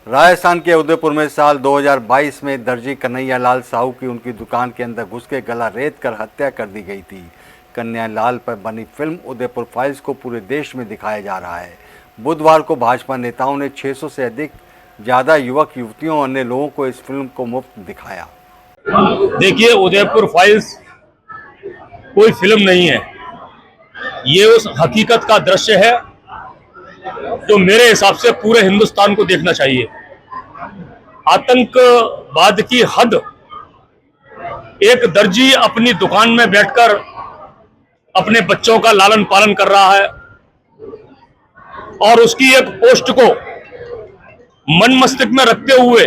राजस्थान के उदयपुर में साल 2022 में दर्जी कन्हैया लाल साहू की उनकी दुकान के अंदर घुस के गला रेत कर हत्या कर दी गई थी। कन्हैया लाल पर बनी फिल्म उदयपुर फाइल्स को पूरे देश में दिखाया जा रहा है। बुधवार को भाजपा नेताओं ने 600 से ज़्यादा युवक युवतियों और अन्य लोगों को इस फिल्म को मुफ्त दिखाया। देखिए, उदयपुर फाइल्स कोई फिल्म नहीं है, ये उस हकीकत का दृश्य है जो मेरे हिसाब से पूरे हिंदुस्तान को देखना चाहिए। आतंकवाद की हद, एक दर्जी अपनी दुकान में बैठकर अपने बच्चों का लालन पालन कर रहा है और उसकी एक पोस्ट को मन मस्तिष्क में रखते हुए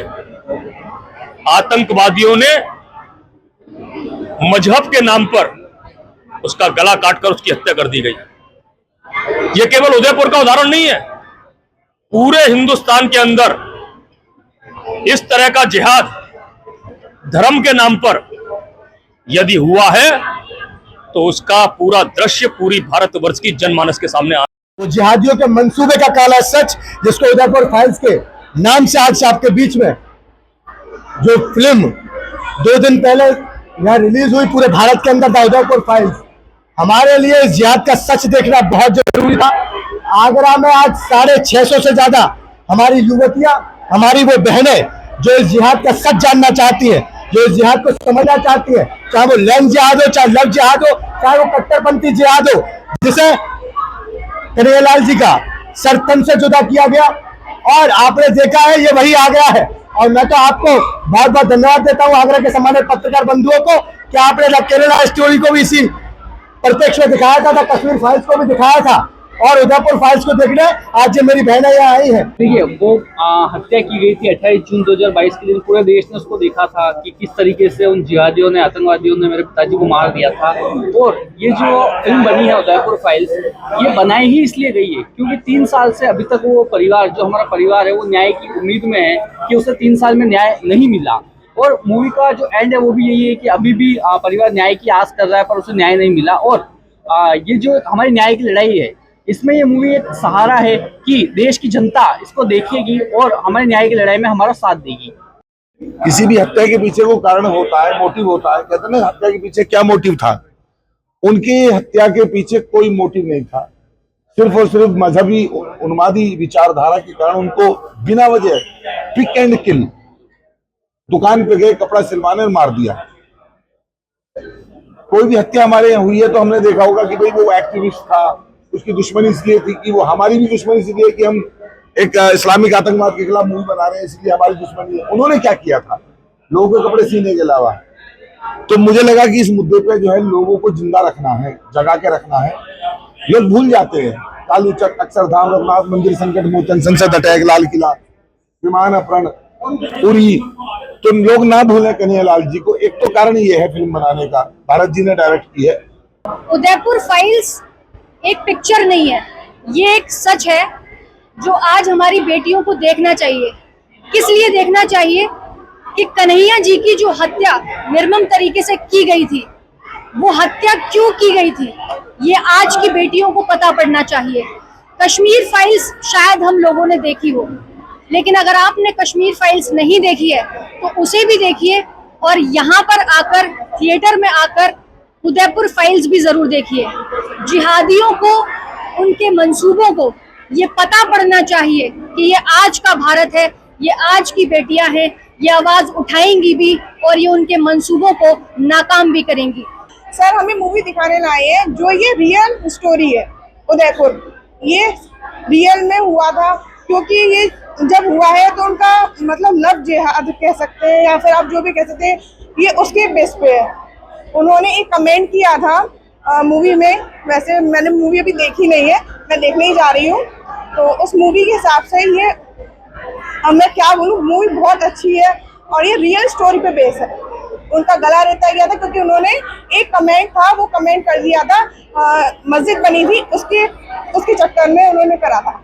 आतंकवादियों ने मजहब के नाम पर उसका गला काटकर उसकी हत्या कर दी गई। यह केवल उदयपुर का उदाहरण नहीं है, पूरे हिंदुस्तान के अंदर इस तरह का जिहाद धर्म के नाम पर यदि हुआ है तो उसका पूरा दृश्य पूरी भारतवर्ष की जनमानस के सामने आ वो जिहादियों के मंसूबे का काला सच, जिसको उदयपुर फाइल्स के नाम से आज आपके बीच में जो फिल्म 2 दिन पहले यहाँ रिलीज हुई पूरे भारत के अंदर था, उदयपुर फाइल्स, हमारे लिए इस जिहाद का सच देखना बहुत जरूरी था। आगरा में आज 650 से ज्यादा हमारी युवतियां, हमारी वो बहनें जो इस जिहाद का सच जानना चाहती हैं, जो इस जिहाद को समझना चाहती है, चाहे वो लैंड जिहाद हो, चाहे लव जिहाद हो, चाहे वो कट्टरपंथी जिहाद हो, जिसे कन्हैया लाल जी का सर तन से जुदा किया गया। और आपने देखा है ये वही आगरा है। और मैं तो आपको बहुत बहुत धन्यवाद देता हूँ आगरा के सम्मानित पत्रकार बंधुओं को कि आपने केरला स्टोरी को भी इसी प्रत्यक्ष में दिखाया था, कश्मीर फाइल्स को भी दिखाया था और उदयपुर फाइल्स को देखने आज जो मेरी बहनें यहाँ आई हैं। देखिए, वो हत्या की गई थी 28 जून 2022 के दिन। पूरे देश ने उसको देखा था कि किस तरीके से उन जिहादियों ने, आतंकवादियों ने मेरे पिताजी को मार दिया था। और ये जो फिल्म बनी है उदयपुर फाइल्स, ये बनाई ही इसलिए गई है क्योंकि 3 साल से अभी तक वो परिवार, जो हमारा परिवार है, वो न्याय की उम्मीद में है कि उसे 3 साल में न्याय नहीं मिला। और मूवी का जो एंड है वो भी यही है कि अभी भी परिवार न्याय की आस कर रहा है पर उसे न्याय नहीं मिला। और ये जो हमारी न्याय की लड़ाई है, इसमें ये मूवी एक सहारा है कि देश की जनता इसको देखेगी और हमारे न्याय की लड़ाई में हमारा साथ देगी। किसी भी हत्या के पीछे वो कारण होता है, मोटिव होता है। कहते हैं ना, हत्या के पीछे क्या मोटिव था? उनकी हत्या के पीछे कोई मोटिव नहीं था, सिर्फ और सिर्फ मजहबी उन्मादी विचारधारा के कारण उनको बिना वजह पिक एंड किल, दुकान पे गए, कपड़ा सिलवाने और मार दिया। कोई भी हत्या हमारे यहाँ हुई है तो हमने देखा होगा कि भाई वो एक्टिविस्ट था, उसकी दुश्मनी इसलिए थी कि वो, हमारी भी दुश्मनी इसलिए कि हम एक इस्लामिक आतंकवाद के खिलाफ मूवी बना रहे हैं, इसलिए हमारी दुश्मनी है। उन्होंने क्या किया था लोगों के कपड़े सीने के अलावा? तो मुझे लगा कि इस मुद्दे पे जो है लोगों को जिंदा रखना है, जगा के रखना है। लोग भूल जाते हैं, कालूचक, अक्षरधाम, रघुनाथ मंदिर संकट मोचन, संसद अटैक, लाल किला, विमान अपहरण, उरी, तो लोग ना भूलें कन्हैया लाल जी को। एक तो कारण ये है फिल्म बनाने का, भारत जी ने डायरेक्ट की है। उदयपुर फाइल्स एक पिक्चर नहीं है, ये एक सच है जो आज हमारी बेटियों को देखना चाहिए। किस लिए देखना चाहिए? कि कन्हैया जी की जो हत्या निर्मम तरीके से की गई थी, वो हत्या क्यों की गई थी, ये आज की बेटियों को पता पड़ना चाहिए। कश्मीर फाइल्स शायद हम लोगों ने देखी हो, लेकिन अगर आपने कश्मीर फाइल्स नहीं देखी है तो उसे भी देखिए और यहाँ पर आकर, थिएटर में आकर उदयपुर फाइल्स भी जरूर देखिए। जिहादियों को, उनके मंसूबों को ये पता पड़ना चाहिए कि ये आज का भारत है, ये आज की बेटियां हैं, ये आवाज उठाएंगी भी और ये उनके मंसूबों को नाकाम भी करेंगी। सर, हमें मूवी दिखाने लाए हैं जो ये रियल स्टोरी है। उदयपुर ये रियल में हुआ था, क्योंकि ये जब हुआ है तो उनका मतलब लव जिहाद कह सकते हैं या फिर आप जो भी कह सकते हैं, ये उसके बेस पे है। उन्होंने एक कमेंट किया था मूवी में, वैसे मैंने मूवी अभी देखी नहीं है, मैं देखने ही जा रही हूँ, तो उस मूवी के हिसाब से ये, अब मैं क्या बोलूँ, मूवी बहुत अच्छी है और ये रियल स्टोरी पे बेस है। उनका गला रेता गया था क्योंकि उन्होंने एक कमेंट था, वो कमेंट कर दिया था, मस्जिद बनी थी उसके चक्कर में उन्होंने करा था।